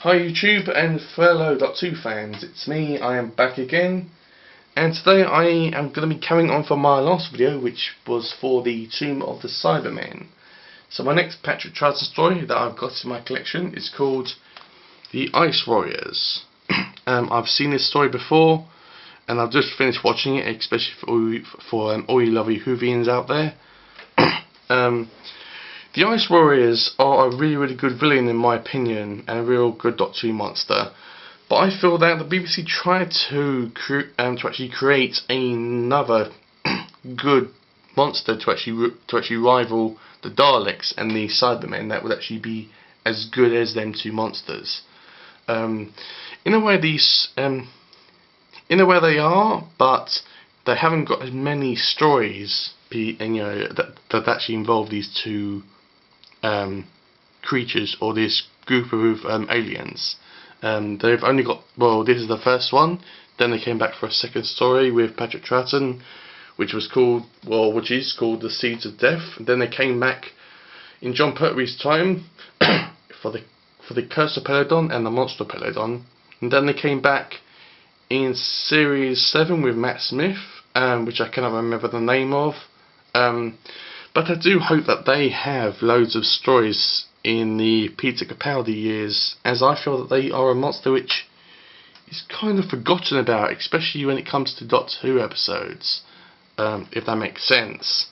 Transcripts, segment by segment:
Hi YouTube and fellow Doctor Who fans, it's me, I am back again, and today I am going to be carrying on from my last video, which was for the Tomb of the Cybermen. So my next Patrick Troughton story that I've got in my collection is called The Ice Warriors. I've seen this story before, and I've just finished watching it, especially for all you lovely Whovians out there. The Ice Warriors are a really good villain in my opinion, and a real good Doctor Who monster. But I feel that the BBC tried to actually create another good monster to actually rival the Daleks and the Cybermen that would actually be as good as them two monsters. In a way they are, but they haven't got as many stories, that actually involve these two creatures or this group of aliens. They've only got, this is the first one. Then they came back for a second story with Patrick Troughton, which is called The Seeds of Death. And then they came back in John Pertwee's time for the Curse of Peladon and the Monster of Peladon. And then they came back in Series 7 with Matt Smith, which I cannot remember the name of. But I do hope that they have loads of stories in the Peter Capaldi years, as I feel that they are a monster which is kind of forgotten about, especially when it comes to Doctor Who episodes, if that makes sense.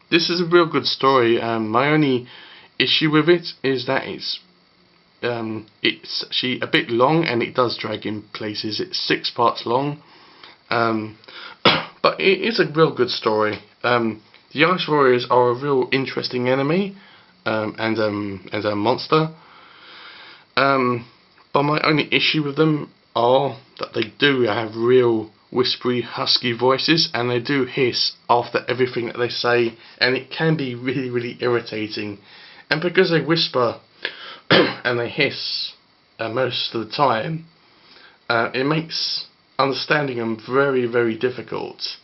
This is a real good story. My only issue with it is that it's actually a bit long, and it does drag in places. It's 6 parts long, but it is a real good story. The Ice Warriors are a real interesting enemy, and a monster. But my only issue with them are that they do have real whispery, husky voices, and they do hiss after everything that they say, and it can be really irritating. And because they whisper and they hiss most of the time, it makes understanding them very difficult.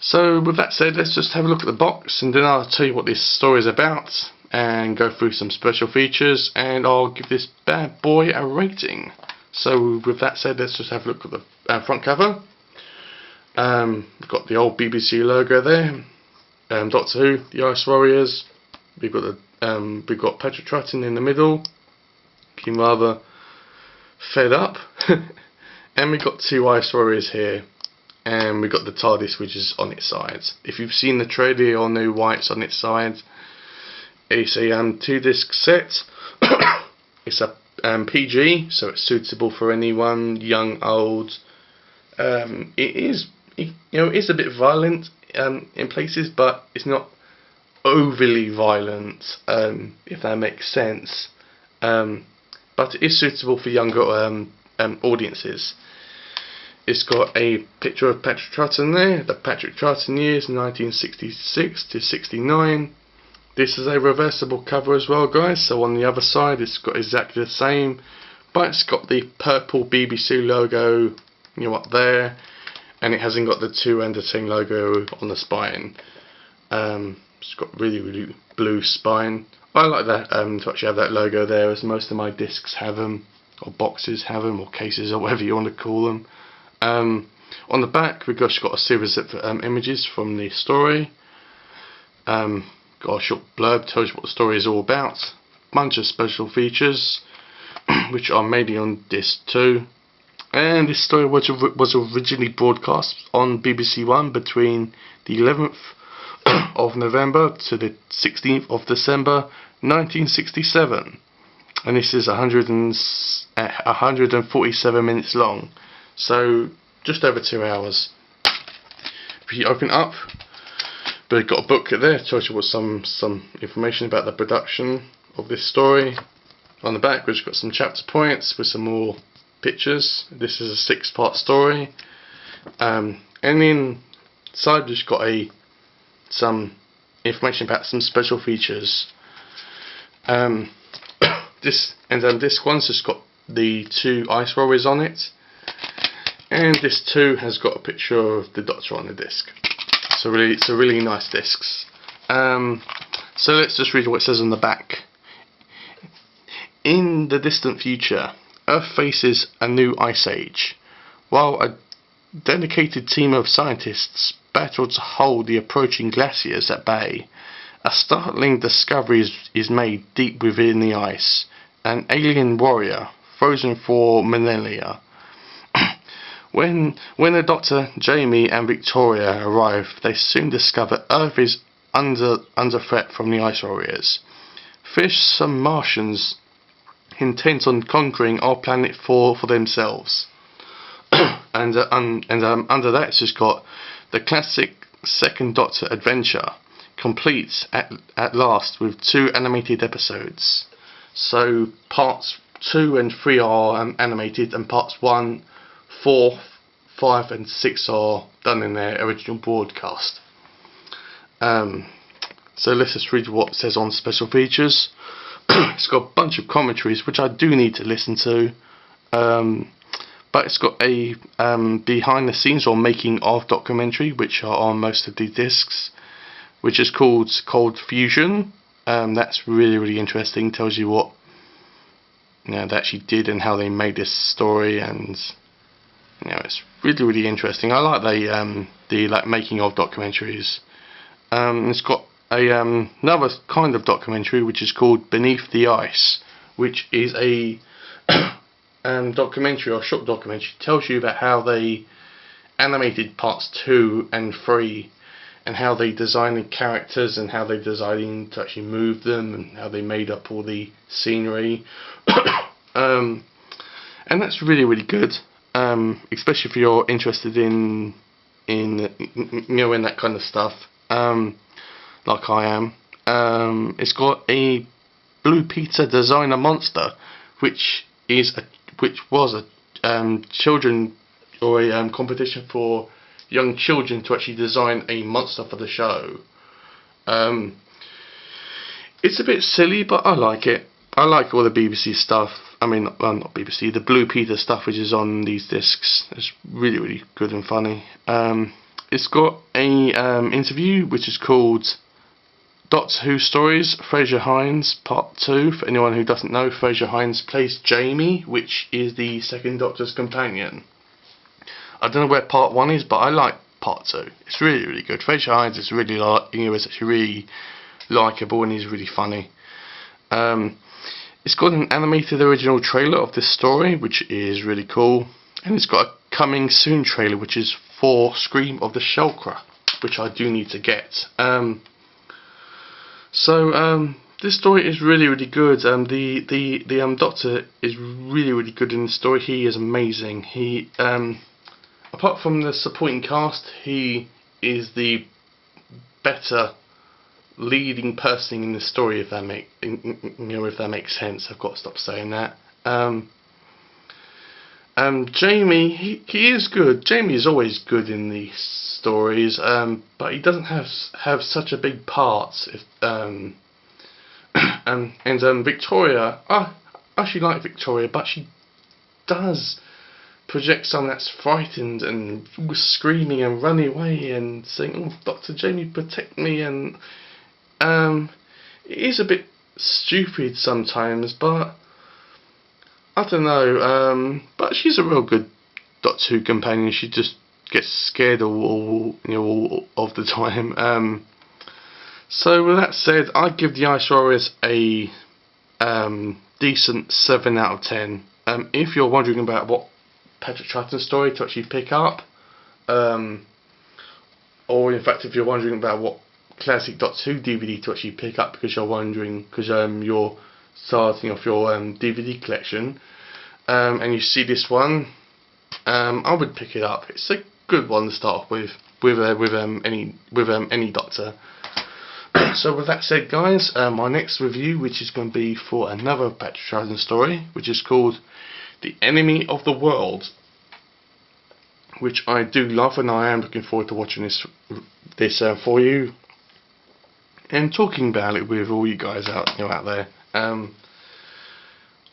So with that said, let's just have a look at the box, and then I'll tell you what this story is about, and go through some special features, and I'll give this bad boy a rating. So with that said, let's just have a look at the front cover. We've got the old BBC logo there, Doctor Who, the Ice Warriors. We've got Patrick Troughton in the middle, looking rather fed up, and we've got 2 Ice Warriors here. And we've got the TARDIS, which is on its sides. If you've seen the trailer, you'll know why it's on its sides. It's a 2-disc set. It's a PG, so it's suitable for anyone, young, old. It is a bit violent in places, but it's not overly violent, if that makes sense. But it is suitable for younger audiences. It's got a picture of Patrick Troughton there, the Patrick Troughton years, 1966 to 69. This is a reversible cover as well, guys, so on the other side it's got exactly the same, but it's got the purple BBC logo, up there, and it hasn't got the 2 and the 10 logo on the spine. It's got really blue spine. I like that, to actually have that logo there, as most of my discs have them, or boxes have them, or cases, or whatever you want to call them. On the back we've just got a series of images from the story. Got a short blurb, tells you what the story is all about. Bunch of special features which are mainly on disc 2. And this story was originally broadcast on BBC One between the 11th of November to the 16th of December 1967. And this is 147 minutes long. So just over 2 hours. If you open it up, we've got a booklet there, tells you what some information about the production of this story. On the back we've got some chapter points with some more pictures. This is a 6-part story. And inside we've got some information about some special features. This one's just got the 2 Ice Warriors on it. And this too has got a picture of the Doctor on the disc. So it's a really nice discs. So let's just read what it says on the back. In the distant future, Earth faces a new ice age. While a dedicated team of scientists battle to hold the approaching glaciers at bay, a startling discovery is made deep within the ice. An alien warrior, frozen for millennia. When the Doctor, Jamie and Victoria arrive, they soon discover Earth is under threat from the ice warriors. Some Martians intent on conquering our planet for themselves. and under that, it's just got the classic Second Doctor adventure, complete at last with 2 animated episodes. So parts 2 and 3 are animated, and parts 1, 4, 5 and 6 are done in their original broadcast. So let's just read what it says on special features. It's got a bunch of commentaries which I do need to listen to, but it's got a behind the scenes or making of documentary which are on most of the discs, which is called Cold Fusion. That's really interesting. Tells you what they actually did and how they made this story, and it's really interesting. I like the like making of documentaries. It's got another kind of documentary which is called Beneath the Ice, which is a documentary or short documentary. It tells you about how they animated parts 2 and 3 and how they designed the characters and how they designed to actually move them and how they made up all the scenery. And that's really good, especially if you're interested in that kind of stuff. Like I am. It's got a Blue Peter designer monster, which was a children or a competition for young children to actually design a monster for the show. It's a bit silly, but I like it. I like all the BBC stuff. I mean, well, not BBC, the Blue Peter stuff which is on these discs. It's really good and funny. It's got a interview which is called Doctor Who Stories, Fraser Hines, Part 2. For anyone who doesn't know, Fraser Hines plays Jamie, which is the Second Doctor's companion. I don't know where Part 1 is, but I like Part 2. It's really good. Fraser Hines is really is actually really likeable and he's really funny. It's got an animated original trailer of this story, which is really cool. And it's got a coming soon trailer, which is for Scream of the Shulkra, which I do need to get. This story is really good. The Doctor is really good in the story. He is amazing. He apart from the supporting cast, he is the better leading person in the story. If that makes sense. I've got to stop saying that. Jamie, he is good. Jamie is always good in the stories, but he doesn't have such a big part. Victoria, I actually like Victoria, but she does project someone that's frightened and screaming and running away and saying, "Oh, Dr. Jamie, protect me," and it is a bit stupid sometimes, but I don't know, but she's a real good Doctor Who companion. She just gets scared all of the time. So with that said, I give the Ice Warriors a decent 7 out of 10. If you're wondering about what Patrick Troughton story to actually pick up, or in fact if you're wondering about what classic Doctor Who DVD to actually pick up because you're starting off your DVD collection, and you see this one, I would pick it up. It's a good one to start off with any Doctor. So with that said, guys, my next review, which is going to be for another Patrick Troughton story, which is called The Enemy of the World, which I do love, and I am looking forward to watching this for you and talking about it with all you guys out there.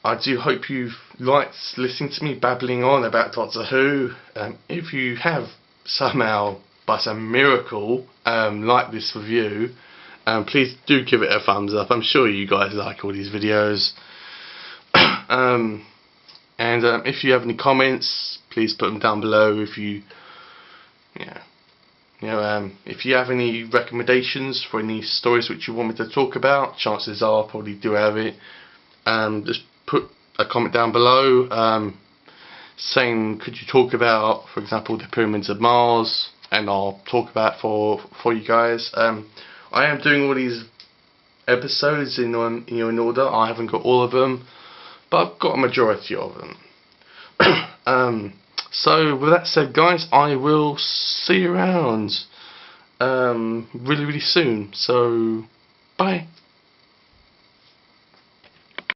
I do hope you've liked listening to me babbling on about Doctor Who. If you have somehow, by some miracle, liked this review, please do give it a thumbs up. I'm sure you guys like all these videos. If you have any comments, please put them down below. If you, if you have any recommendations for any stories which you want me to talk about, chances are I probably do have it. Just put a comment down below, saying could you talk about, for example, the pyramids of Mars, and I'll talk about it for you guys. I am doing all these episodes in order. I haven't got all of them, but I've got a majority of them. So with that said, guys, I will see you around really soon. So bye.